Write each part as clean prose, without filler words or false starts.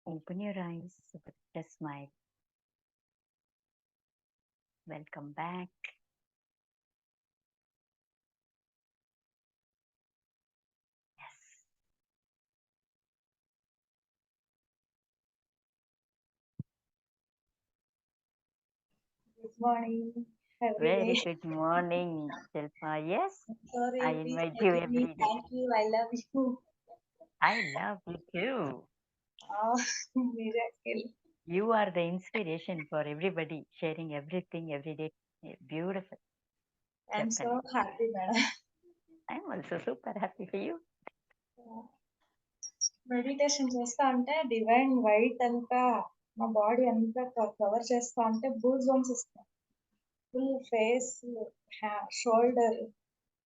Open your eyes with a smile. Welcome back. Yes. Good morning, Very everyone. good morning, Shilpa. Yes, I Sorry, please invite you forgive me. every day. Thank you. I love you. I love you too. Oh, miracle. You are the inspiration for everybody, sharing everything every day. Yeah, beautiful, I'm so definitely. happy, madam. I'm also super happy for you. Meditation చేస్తా అంటే divine white అంతా మా body అంతా cover చేస్తా అంటే booze bumps వస్తాయి. Full face, shoulder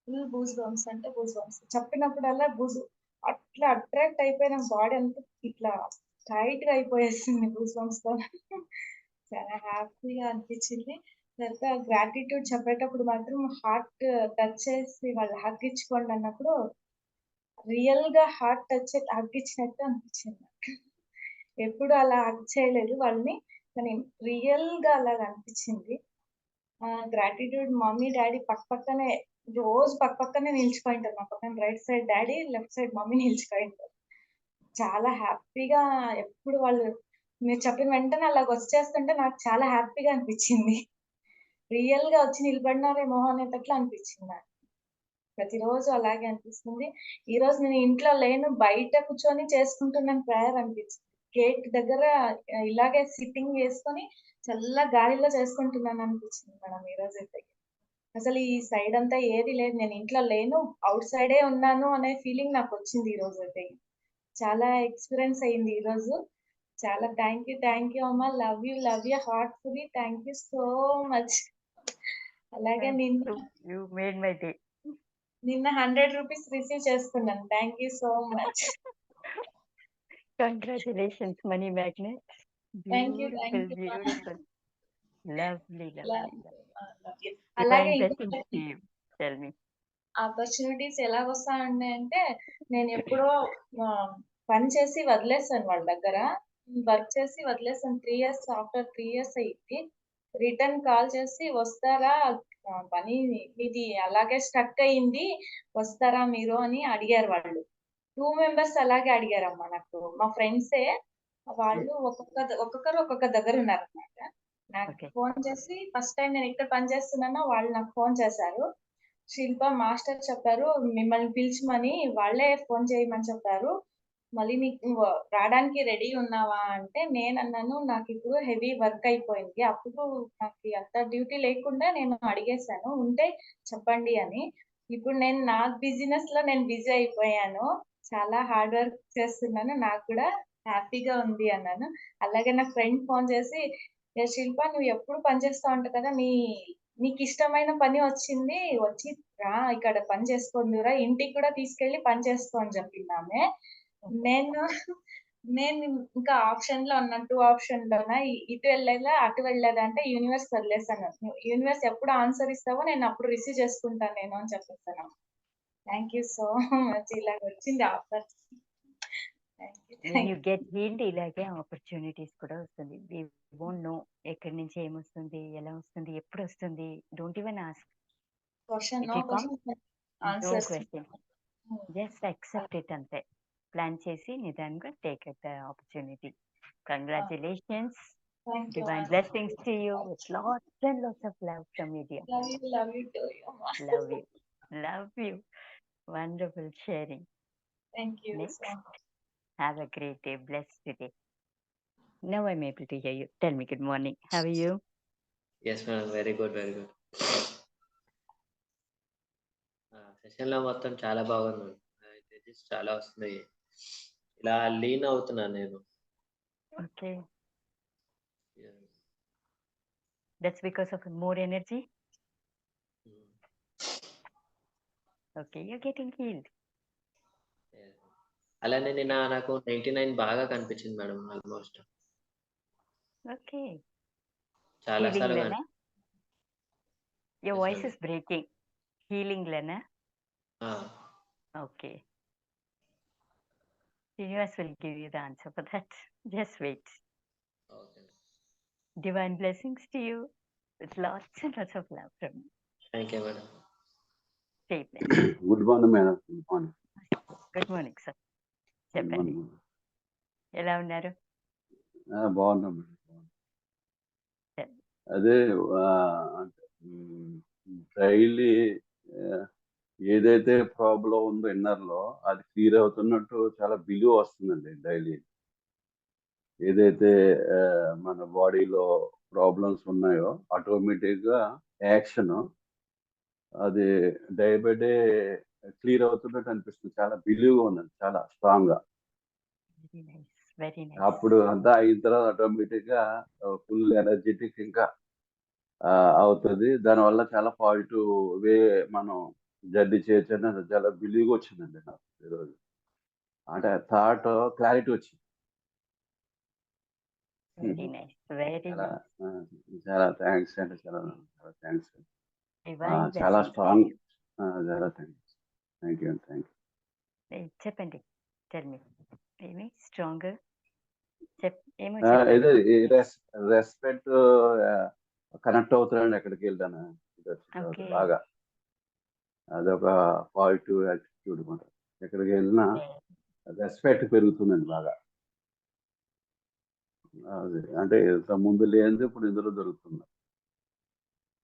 full booze bumps అంటే booze bumps. చెప్పినప్పుడల్లా booze అట్లా అట్రాక్ట్ అయిపోయిన బాడీ అంతా ఇట్లా టైట్ గా అయిపోయేసింది బూజ్ బంప్స్ తో. చాలా హ్యాపీగా అనిపించింది. తర్వాత గ్రాటిట్యూడ్ చెప్పేటప్పుడు మాత్రం హార్ట్ టచ్ చేసి వాళ్ళు హగ్ ఇచ్చుకోండి అన్నప్పుడు రియల్ గా హార్ట్ టచ్ హగ్ ఇచ్చినట్టు అనిపించింది నాకు. ఎప్పుడు అలా హగ్ చేయలేదు వాళ్ళని, కానీ రియల్ గా అలాగ అనిపించింది. గ్రాటిట్యూడ్ మమ్మీ డాడీ పక్కనే రోజు పక్కనే నిలిచిపోయింటారు. నా పక్కన right side daddy, left side mummy నిలిచిపోయింటారు. చాలా హ్యాపీగా ఎప్పుడు వాళ్ళు మీరు చెప్పిన వెంటనే అలాగ వచ్చేస్తుంటే నాకు చాలా హ్యాపీగా అనిపించింది. రియల్ గా వచ్చి నిలబడినారేమో అనేటట్లు అనిపించింది నాకు. ప్రతిరోజు అలాగే అనిపిస్తుంది. ఈరోజు నేను ఇంట్లో లేను, బయట కూర్చొని చేసుకుంటున్నాను ప్రేయర్ అనిపించింది. గేట్ దగ్గర ఇలాగే సిట్టింగ్ వేసుకొని చల్ల గాలిలో చేసుకుంటున్నాను అనిపించింది మేడం ఈరోజైతే. అసలు ఈ సైడ్ అంతా ఏది లేదు. నేను ఇంట్లో లేను, ఔట్ సైడే ఉన్నాను అనే ఫీలింగ్ నాకొచ్చింది ఈరోజైతే. చాలా ఎక్స్‌పీరియన్స్ అయింది ఈరోజు. చాలా థ్యాంక్ యూ అమ్మ. Love you heartfully. Thank you so much. అలాగే You made my day. నిన్న 100 రూపీస్ రిసీవ్ చేసుకున్నాను. Thank you so much. Congratulations, Money Magnet. Thank Beautiful, you మా. beautiful. Lovely, love lovely, lovely. You. అలాగే Divine blessings ఇంకొకటి to you. Tell me. Opportunities ఎలాగొస్తా ఉన్నాయంటే, నేనెప్పుడో పని చేసి వదిలేసాను వాళ్ళ దగ్గర. వర్క్ చేసి వదిలేసాను. 3 ఇయర్స్ ఆఫ్టర్ 3 ఇయర్స్ అయ్యింది. రిటర్న్ కాల్ చేసి వస్తారా? పని మీది అలాగే స్టక్ అయింది. వస్తారా మీరు అని అడిగారు వాళ్ళు. 2 మెంబర్స్ అలాగే అడిగారమ్మా నాకు. మా ఫ్రెండ్సే. వాళ్ళు ఒక్కొక్కరు ఒక్కొక్క దగ్గరున్నారనమాట. నాకు Okay. ఫోను చేసి ఫస్ట్ టైమ్ నేను ఇక్కడ పని చేస్తున్నానో వాళ్ళు నాకు ఫోను చేశారు. శిల్ప మాస్టర్ చెప్పారు మిమ్మల్ని పిలిచమని, వాళ్ళే ఫోను చేయమని చెప్పారు. మళ్ళీ నీకు రాడానికి రెడీ ఉన్నావా అంటే నేనన్నాను నాకిప్పుడు హెవీ వర్క్ అయిపోయింది. అప్పుడు నాకు అంత డ్యూటీ లేకుండా నేను అడిగేశాను. ఉంటే చెప్పండి అని. ఇప్పుడు నేను నా బిజినెస్‌లో నేను బిజీ అయిపోయాను. చాలా హార్డ్ వర్క్ చేస్తున్నాను. నాకు కూడా హ్యాపీగా ఉంది అన్నాను. అలాగే నా ఫ్రెండ్ ఫోను చేసి, "ఏ శిల్ప నువ్వు ఎప్పుడు పని చేస్తా ఉంటావు కదా! నీకిష్టమైన పని వచ్చింది. వచ్చి రా ఇక్కడ పని చేసుకుందువురా. ఇంటికి కూడా తీసుకెళ్ళి పని చేసుకో" అని చెప్పిందామె. నేను నేను ఇంకా ఆప్షన్‌లో ఉన్న 2 ఆప్షన్‌లోన ఇటు వెళ్ళేదా, అటు వెళ్ళేదా అంటే యూనివర్స్ వదిలేసాను. యూనివర్స్ ఎప్పుడు ఆన్సర్ ఇస్తావో నేను అప్పుడు రిసీవ్ చేసుకుంటాను నేను అని చెప్పేసాను. Thank you so much. ఇలాగొచ్చింది offer. When thank you get healed, ఇలాగే ఆపర్చునిటీస్ కూడా వస్తుంది. We won't know ఎక్కడి నుంచి ఏమొస్తుంది, ఎలా వస్తుంది, ఎప్పుడు వస్తుంది. Don't even ask. Question It no will come, question no answers. question. Just accept it అంతే. ప్లాన్ చేసి నిదానంగా take it the opportunity. Congratulations. Thank you Divine ma'am. blessings to you with lots and lots of love from you, dear. Love you to you అమ్మా. Love you. Love you. Wonderful sharing. Thank you so Next, much. have a great day. Blessed day. Now I'm able to hear you. Tell me good morning. How are you? Yes madam, very good, very good. సెషన్లో మొత్తం చాలా బాగుంది. Energies చాలా వస్తున్నాయి. ఇలా lean అవుతున్నాను నేను. Okay. Yeah. That's because of more energy. Mm. Okay, you're getting healed. Yeah. అలానే నిన్న నాకు 99 బాగా కనిపించింది మేడం. Almost Okay. చాలా Healing సార్లు Lena. Your Yes, voice madam. is breaking. Healing Lena. ఆ, Okay. Srinivas will give you the answer for that. Just wait. Okay. Divine blessings to you with lots and lots of love from you. Thank you madam. Stay blessed. Good morning madam. Good morning. Good morning sir. Good చెప్పండి, morning. ఎలా ఉన్నారు? బాగున్నాం madam. సరే. అదే daily ఏదైతే problem ఉందో ఇన్నర్లో అది clear అవుతున్నట్టు చాలా బిలీవ్ వస్తుందండి డైలీ. ఏదైతే మన బాడీలో ప్రాబ్లమ్స్ ఉన్నాయో ఆటోమేటిక్గా యాక్షన్ అది డే బై డే క్లియర్ అవుతున్నట్టు అనిపిస్తుంది. చాలా బిలీవ్గా ఉందండి, చాలా స్ట్రాంగ్గా. Very nice, very nice. అప్పుడు అంతా అయిన తర్వాత ఆటోమేటిక్గా ఫుల్ ఎనర్జెటిక్ ఇంకా అవుతుంది. దానివల్ల చాలా పాజిటివ్ వే మనం జర్నీ చేయొచ్చు అని చాలా బిలీవ్గా వచ్చిందండి నాకు ఈరోజు. అంటే థాట్ క్లారిటీ వచ్చింది. వెరీ నైస్, వెరీ చాలా నైస్. చాలా థ్యాంక్స్ అండి. చాలా చాలా థ్యాంక్స్. డివైన్ చాలా బ్లెస్సింగ్స్. స్ట్రాంగ్. చాలా థ్యాంక్స్. థ్యాంక్ యూ అండి. Thank you. చెప్పండి, టెల్ మీ. ఏమి స్ట్రాంగ్ ఏమో ఏదో చెప్పాలి. రెస్పెక్ట్ కనెక్ట్ అవుతున్నాను ఎక్కడికి వెళ్ళాను. ఇది వచ్చిన తర్వాత ఓకే. బాగా అదొక పాజిటివ్ యాటిట్యూడ్ అనమాట. ఎక్కడికి వెళ్ళినా రెస్పెక్ట్ పెరుగుతుందండి బాగా. అది అంటే ఇంత ముందు లేనిది ఇప్పుడు ఇందులో దొరుకుతుంది.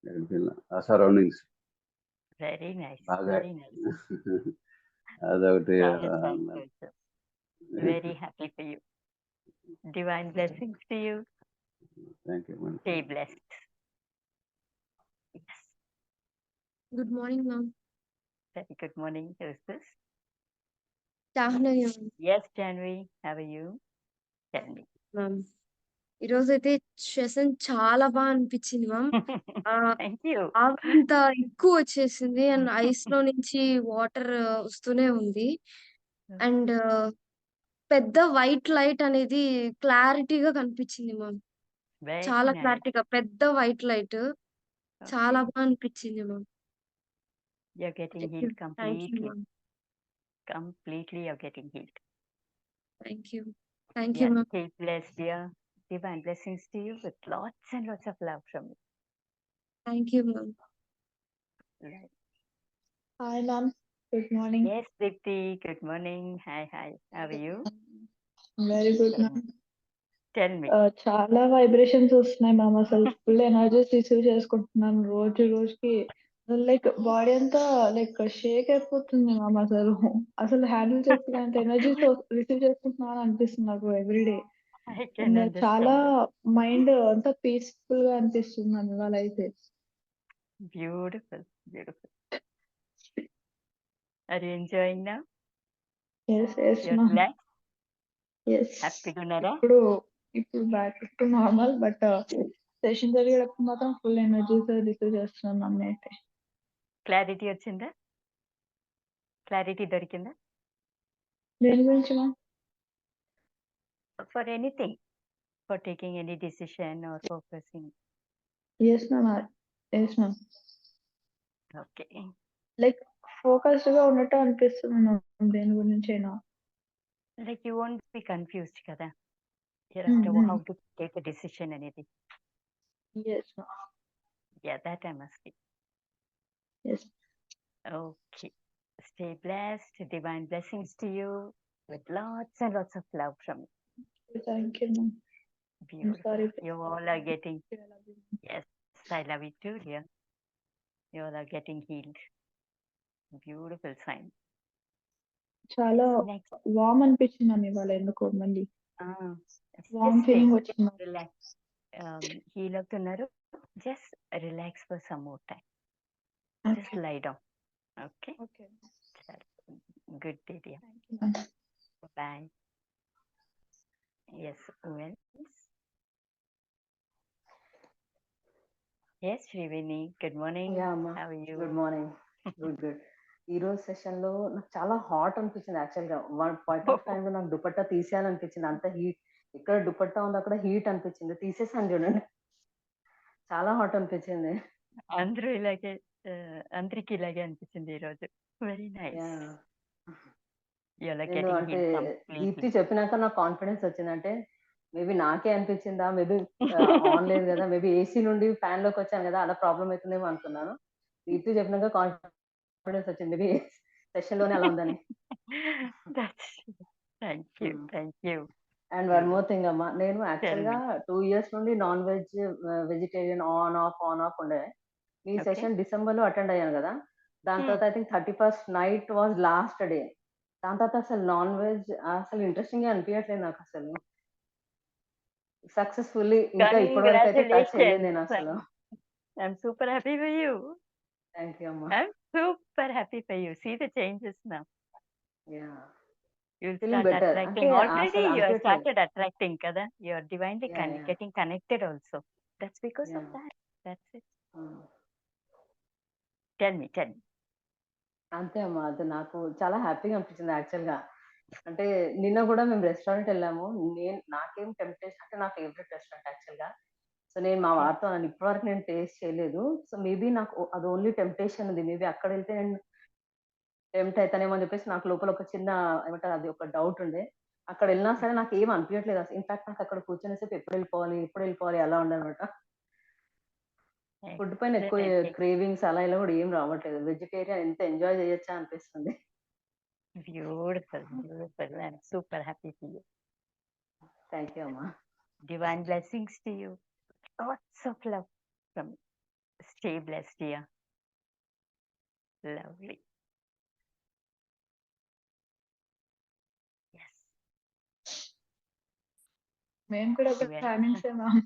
ఎక్కడికి వెళ్ళినా ఆ సరౌండింగ్స్ వెరీ నైస్, బాగా వెరీ నైస్. అదొకటి. Very happy for you. Divine blessings to you. Thank you madam. Stay blessed. Good morning, ma'am. Very good morning. Who's this? Jahnvi, ma'am. Yes, Janvi. How are you? Tell me. Ma'am. ఈరోజైతే session చాలా బాగా అనిపించింది ma'am. Thank you. అంత ఎక్కువ వచ్చేసింది and ice లో నుంచి water వస్తూనే ఉంది. అండ్ పెద్ద వైట్ లైట్ అనేది క్లారిటీగా కనిపించింది మ్యామ్. Very చాలా nice. క్లారిటీగా పెద్ద వైట్ లైట్ చాలా Okay. బాగా అనిపించింది ma'am. You're getting thank you healed completely. Ma'am. Completely, you're getting healed. Thank you ma'am. Yeah. Stay blessed, dear. Divine blessings to you with lots and lots of love from you. Thank you ma'am. Right. Hi ma'am, good morning. Yes, Dipti. Good morning. Hi, hi. How are you? Very good Tell ma'am. me. Tell me. చాలా vibrations వస్తున్నాయి ma'am. అసలు full energies receive చేసుకుంటున్నాను రోజుకి. Like body అంతా like Sheikh అయిపోతుంది ma'am. అసలు handle చేసుకునేంత energies receive చేసుకుంటున్నాను అనిపిస్తుంది నాకు ఎవ్రీడే. I can చాలా understand. మైండ్ అంతా పీస్ఫుల్ గా అనిపిస్తుంది మ్యామ్ ఇవాళ అయితే. Beautiful, beautiful. Are you enjoying now? Yes You're ma'am. relaxed? Yes. హ్యాపీగా ఉన్నారా? ఇప్పుడు back to normal. But session జరిగేటప్పుడు మాత్రం ఫుల్ ఎనర్జీస్ రిసీవ్ చేస్తున్నాను మ్యామ్ అయితే. క్లారిటీ వచ్చిందా? క్లారిటీ దొరికిందా? దేని గురించి ma'am? For anything, for taking any decision or focusing. Yes ma'am. Okay. Like focused గా ఉన్నట్టు అనిపిస్తుంది మ్యామ్ దేని గురించి అయినా. Like you won't be confused kada. You have to know how to take a decision anything. Yes ma'am. Yeah, that I must be. Yes. Okay. Stay blessed. Divine blessings to you with lots and lots of love from you. Thank you ma'am. Beautiful. Sorry. You all are getting. Yes, I love you too, dear. You all are getting healed. Beautiful sign. చాలా Next. వామ్ అనిపించింది ma'am ఇవాళ ఎందుకో మళ్ళీ వామ్ Just feeling stay. వచ్చింది. Relax. Heal అవుతున్నారు. Just relax for some more time. Just lie down. Okay. Okay. Good day, dear. Bye. Yes, who else? Yes, Shrivini. Good morning. Yeah అమ్మా, How are you? Good morning. Good. ఈ రోజు session లో నాకు చాలా hot అనిపించింది. Actual గా one point of time లో నాకు దుపట్టా తీసేయాలనిపించింది. అంత హీట్, ఎక్కడ దుపట్టా ఉందో అక్కడ హీట్ అనిపించింది. తీసేసాను చూడండి. చాలా హాట్ అనిపించింది. అందరూ ఇలాగే అందరికి ఇలాగే అనిపించింది ఈరోజు. Very nice. Yeah You're like నేను getting అంటే healed దీప్తి completely. చెప్పినాక నాకు కాన్ఫిడెన్స్ వచ్చింది. అంటే మేబీ నాకే అనిపించిందా, మేబీ ఆన్ లేదు కదా, మేబీ ఏసీ నుండి ఫ్యాన్ లోకి వచ్చాను కదా, అలా ప్రాబ్లం అవుతుందేమో అనుకున్నాను. దీప్తి చెప్పినాక కాన్ఫిడెన్స్ వచ్చింది, మేబీ సెషన్ లోనే అలా ఉందని. That's thank you. Thank you. And one more thing అమ్మా, నేను యాక్చువల్ Tell గా me. 2 years నుండి non veg vegetarian on off ఉండే. మీ Okay. సెషన్ డిసెంబర్ లో అటెండ్ అయ్యాను కదా, దాని Hmm. తర్వాత I think 31st night was last day. దాని తర్వాత అసలు నాన్ వెజ్ అసలు ఇంట్రెస్టింగ్ గా అనిపించట్లేదు నాకు అసలు. సక్సెస్ఫుల్లీ ఇంకా ఇప్పటి వరకు అయితే టచ్ చేయలేదు నేను అసలు. Congratulations. I'm super happy for you. Thank you అమ్మా. I'm super happy for you. See the changes now. Yeah You'll feeling start better. అంటే attracting. Already అసలు you have అనిపించట్లేదు. started attracting, kada? You're divinely Yeah, yeah. getting connected also. That's because of Yeah. that. That's it. Tell me. అంతే అమ్మా, అది నాకు చాలా హ్యాపీగా అనిపించింది యాక్చువల్ గా. అంటే నిన్న కూడా మేము రెస్టారెంట్ వెళ్ళాము. నాకేం టెంప్టేషన్ అంటే నా ఫేవరెట్ రెస్టారెంట్ యాక్చువల్ గా. సో నేను మా Okay. వారితో అన్నాను, ఇప్పటివరకు నేను టేస్ట్ చేయలేదు. సో మేబీ నాకు అది ఓన్లీ టెంప్టేషన్ ఉంది. మేబీ అక్కడ వెళ్తే నేను టెంప్ట్ అవుతానేమో అని చెప్పేసి నాకు లోపల ఒక చిన్న ఏమంటారు, అది ఒక డౌట్ ఉండే. అక్కడ వెళ్ళినా సరే నాకు ఏం అనిపించట్లేదు అసలు. ఇన్ఫాక్ట్ నాకు అక్కడ కూర్చునేసేపు ఎప్పుడు వెళ్ళిపోవాలి అలా ఉండనమాట. ఫుడ్ పైన ఎక్కువ Excellent. క్రేవింగ్స్ అలా ఇలా కూడా ఏం రావట్లేదు. వెజిటేరియన్ ఎంత ఎంజాయ్ చేయొచ్చా అనిపిస్తుంది. Beautiful. I'm super happy for you. Thank you అమ్మా. Divine blessings to you. Lots of love from me. Stay blessed, dear. Lovely. Yes. మేము కూడా ఒక Well. Families ma'am.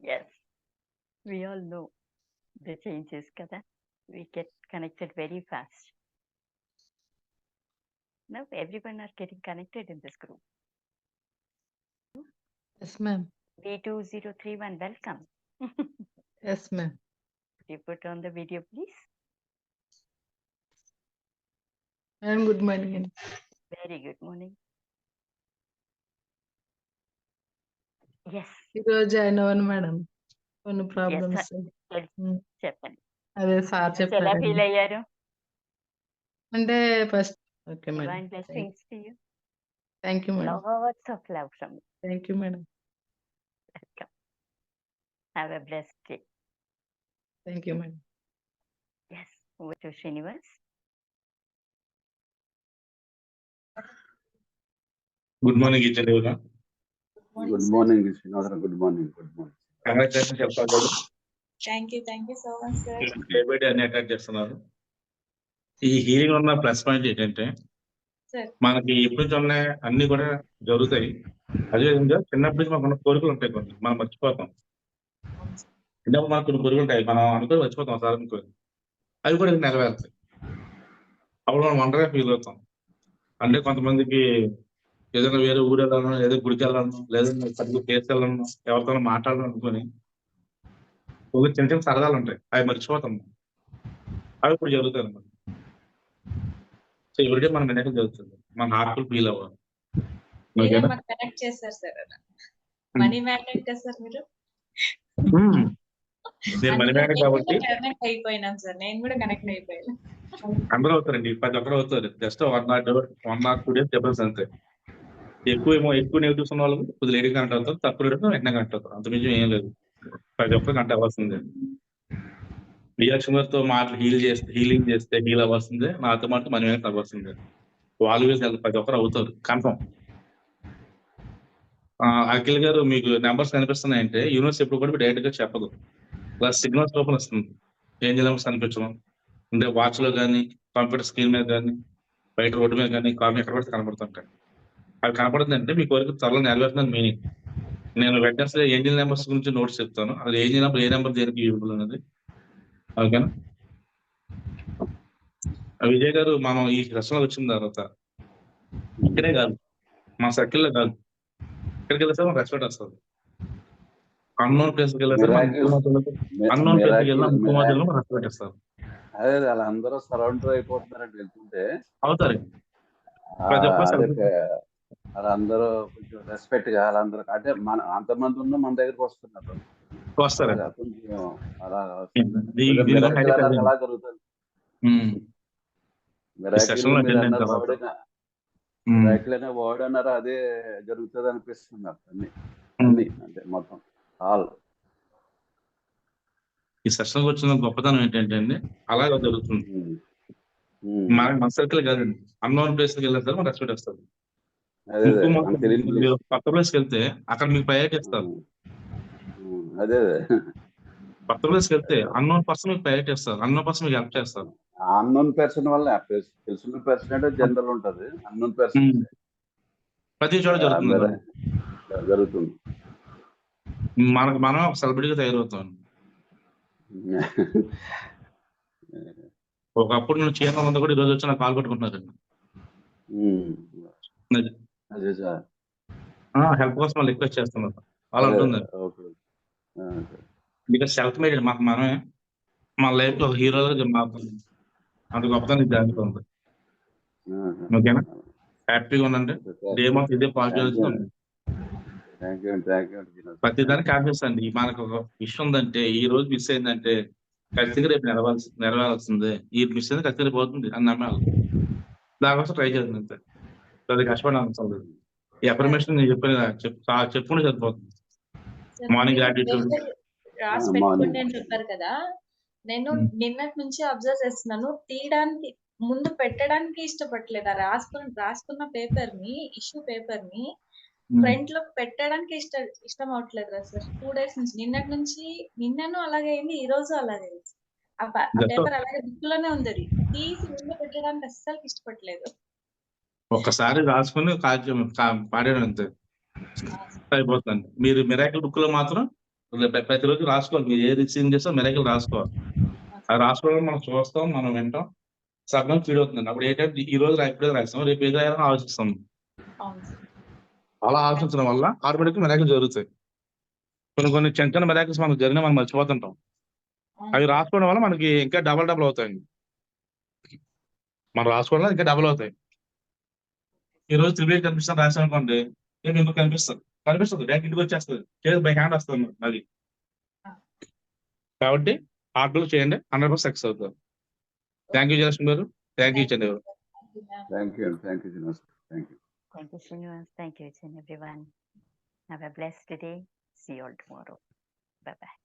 Yes. We all know the changes, kada? We get connected very fast. Now everyone are getting connected in this group. Yes, ma'am. B2031, welcome. Yes, ma'am. Could you put on the video, please? And good morning. Very good morning. Yes. ఈరోజు join అవ్వను madam, కొన్ని Yes, problems. sir. చెప్పండి. అదే sir ఎలా చెప్పారండి. Feel అయ్యారు? అంటే first okay madam. Divine blessings to you. Thank you madam. Lots of love from you. Thank you madam. Welcome. Have a blessed day. Thank you madam. Yes. Over to Srinivas. Good morning each and everyone. Good morning Srinivasarao. Good morning. Congratulation చెప్పాలి. Thank you so much sir. Day by day అన్ని attack చేస్తున్నారు. ఈ healing ఉన్న plus point ఏంటంటే sir మనకి ఎప్పటి నుంచి ఉన్నాయి అన్ని కూడా జరుగుతాయి. అదేవిధంగా చిన్నప్పటి నుంచి మనకు కోరికలు ఉంటాయి, కొన్ని మనం మర్చిపోతాం. చిన్నప్పుడు మనకు కొన్ని కోరికలు ఉంటాయి, మనం అనుకుని మర్చిపోతాం సార్ అనుకోని, అవి కూడా నెరవేరుతాయి. అప్పుడు మనం ఒంటరిగా ఫీల్ అవుతాం. అంటే కొంతమందికి ఏదైనా వేరే ఊరు వెళ్ళాలను, లేదా గుడికి వెళ్ళాలను, లేదా పదికి తీసుకెళ్ళాలను, ఎవరితో మాట్లాడాలను అనుకుని ఒక చిన్న చిన్న సరదాలు ఉంటాయి, అవి మర్చిపోతాం. అవి ఇప్పుడు జరుగుతాయి అన్నమాట. సో ఎవ్రీడే మనం వినాయకులు జరుగుతుంది, మన హార్ట్ఫుల్ ఫీల్ అవ్వాలి. మీరే మాకు కనెక్ట్ చేశారు సార్. మనీ మ్యాగ్నెట్ కదా సార్ మీరు. నేను మనీ మ్యాగ్నెట్ కాబట్టి కనెక్ట్ అయిపోయినాం సార్. నేను కూడా కనెక్ట్ అయిపోయాను. అందరూ అవుతారండి, 10 ఒక్కరు అవుతారు. జస్ట్ 1 or 2 days డిఫరెన్స్ అంతే. ఎక్కువ నెగిటివ్స్ ఉన్న వాళ్ళకి కొద్దిగా లేడీ కనెక్ట్ అవుతారు, తక్కువ లేడీ వెంటనే కనెక్ట్ అవుతారు. అంత మించి ఏం లేదు. 10 ఒక్కరు కనెక్ట్ అవ్వాల్సిందే. రియాక్షన్ తో హీలింగ్ చేస్తే హీల్ అవ్వాల్సిందే. నాతో మాట మనీ మ్యాగ్నెట్ అవ్వాల్సిందే. ఆల్వేస్ 10 ఒక్కరు అవుతారు కన్ఫర్మ్. అఖిల్ గారు మీకు నెంబర్స్ కనిపిస్తున్నాయంటే యూనివర్స్ ఎప్పుడు కూడా డైరెక్ట్ గా చెప్పదు, ఇలా సిగ్నల్స్ లోపల వస్తుంది. ఏంజల్ నెంబర్స్ కనిపించడం అంటే వాచ్ లో కానీ, కంప్యూటర్ స్క్రీన్ మీద కానీ, బయట రోడ్డు మీద కానీ, కార్ ఎక్కడ పడితే కనపడుతుంటాయి. అవి కనపడుతుందంటే మీ కోరిక త్వరలో నెరవేరుతుందని మీనింగ్. నేను వెంటనే ఏంజల్ నెంబర్స్ గురించి నోట్స్ చెప్తాను. అది ఏంజల్ నెంబర్, ఏ నెంబర్ దేనికి యూజబుల్ అనేది. ఓకేనా? విజయ్ గారు, మనం ఈ ప్రశ్నలు వచ్చిన తర్వాత ఇక్కడే కాదు, మా సర్కిల్లో కాదు, ఇక్కడికి వెళ్తే మనకు రెస్పెక్ట్ వస్తుంది. అన్నోన్ ప్లేస్కి వెళ్ళితే అన్నోన్ ప్లేస్కి వెళ్ళినా ముఖ్యమంత్రులు రెస్పెక్ట్ ఇస్తారు. అదే వాళ్ళందరూ సరౌండర్ అయిపోతున్నారంటే వెళ్తుంటే అవుతారు. వాళ్ళందరూ కొంచెం రెస్పెక్ట్ గా వాళ్ళందరూ అంటే మన అంతమంది ఉన్న మన దగ్గరికి వస్తున్నారు. వస్తారు. కొంచెం అలా అలా జరుగుతుంది. మిరాకిల్ సెషన్ లో మీరు అటెండ్ అయిన అన్నారు తర్వాత వర్డ్ మిరాకిల్ అనే వర్డ్ అన్నారు, అదే జరుగుతుంది అనిపిస్తుంది నాకు. అన్ని అంటే మొత్తం ఆల్. ఈ సెషన్ వచ్చిన గొప్పతనం ఏంటంటే అండి, అలాగే జరుగుతుంది. మన సర్కిల్ కాదండి, అన్నోన్ ప్లేస్కి వెళ్ళిన తర్వాత రెస్పెక్ట్ వస్తుంది. మీరు కొత్త ప్లేస్కి వెళ్తే అక్కడ మీకు ప్రయారిటీ ఇస్తారు. అదే కొత్త ప్లేస్కి వెళ్తే అన్నోన్ పర్సన్ మీకు ప్రయారిటీ ఇస్తారు, అన్నోన్ పర్సన్ మీకు హెల్ప్ చేస్తారు. అన్నోన్ పర్సన్ వల్ల తెలిసిన పర్సన్ అంటే జనరల్ ఉంటది, అన్నోన్ పర్సన్ ప్రతి చోట జరుగుతుంది. మనం ఒక సెలబ్రిటీగా తయారవుతాం. ఒకప్పుడు నేను చీరల ముందు కూడా ఈరోజు వచ్చి నాకు కాల్ పట్టుకుంటున్నారండి. హెల్ప్ కోసం వాళ్ళు రిక్వెస్ట్ చేస్తున్నారు. అలా ఉంటుంది. బికాస్ సెల్ఫ్ మేడ్ మనమే మన లైఫ్ లో ఒక హీరోగా మారుతుంది. అంత గొప్పతనం జరుగుతుంది. ఓకేనా? హ్యాపీగా ఉండండి. డే మొత్తం ఇదే పాజిటివ్ ఉంది. ప్రతి దానికి కాన్ఫిడెన్స్ అండి. మనకు ఒక విషయం ఉందంటే, ఈ రోజు మిస్ అయిందంటే ఖచ్చితంగా రేపు నెరవేరాల్సిందే. ఈ మిస్ అయింది ఖచ్చితంగా పోతుంది అని నమ్మాలి. దానికోసం ట్రై చేస్తుంది అంతే. అది కష్టపడాల్సింది. ఈ అఫర్మేషన్ నేను చెప్పుకుంటే సరిపోతుంది. మార్నింగ్ గ్రాటిట్యూడ్ రాసి పెట్టుకోండి అని చెప్పారు కదా, నేను నిన్నటి నుంచి అబ్జర్వ్ చేస్తున్నాను. తీయడానికి ముందు పెట్టడానికి ఇష్టపడలేదు. రాసుకున్న పేపర్ ని, ఇష్యూ పేపర్ ని ఫ్రంట్ లో పెట్టడానికి ఇష్టం అవట్లేదు కదా సార్. 2 days నుంచి, నిన్నటి నుంచి, నిన్నను అలాగే అయింది, ఈ రోజు అలాగే అయింది. ఆ పేపర్ అలాగే బుక్ లోనే ఉంది, తీసి ముందు పెట్టడానికి అస్సలు ఇష్టపడలేదు. ఒక్కసారి రాసుకుని పాడాడు అంతే అయిపోతుంది. మీరు మిరాకిల్ బుక్ లో మాత్రం ప్రతిరోజు రాసుకోవాలి. మీరు ఏ రిసీవ్ చేస్తో మిరాకిల్ రాసుకోవాలి. అది రాసుకోవడం మనం చూస్తాం, మనం వింటాం, సగం ఫీడ్ అవుతుంది. అప్పుడు ఏంటంటే ఈ రోజు ఎప్పుడైతే రాస్తాం, రేపు ఏదో ఆలోచిస్తాం. అలా ఆలోచించడం వల్ల ఆటోమేటిక్ మిరాకిల్ జరుగుతాయి. కొన్ని చిన్న చిన్న మిరాకిల్స్ మనకు జరిగినా మనం మర్చిపోతుంటాం. అవి రాసుకోవడం వల్ల మనకి ఇంకా డబల్ అవుతాయండి. మనం రాసుకోవడం వల్ల ఇంకా డబల్ అవుతాయి. ఈ రోజు 3 కనిపిస్తాను రాసాను అనుకోండి, రేపు ఇంకో కనిపిస్తుంది బ్యాంక్ ఇంటికి వచ్చేస్తుంది, చేసి బై హ్యాండ్ వస్తుంది అది. కాబట్టి హార్డ్ వర్క్ చేయండి, 100% సక్సెస్ అవుతారు. థ్యాంక్ యూ జయలక్ష్మి గారు. థ్యాంక్ యూ చంద్ర గారు. Thank you Srinivas. Thank you, Srinivas. Thank you, everyone. Have a blessed day. See you all tomorrow. Bye-bye.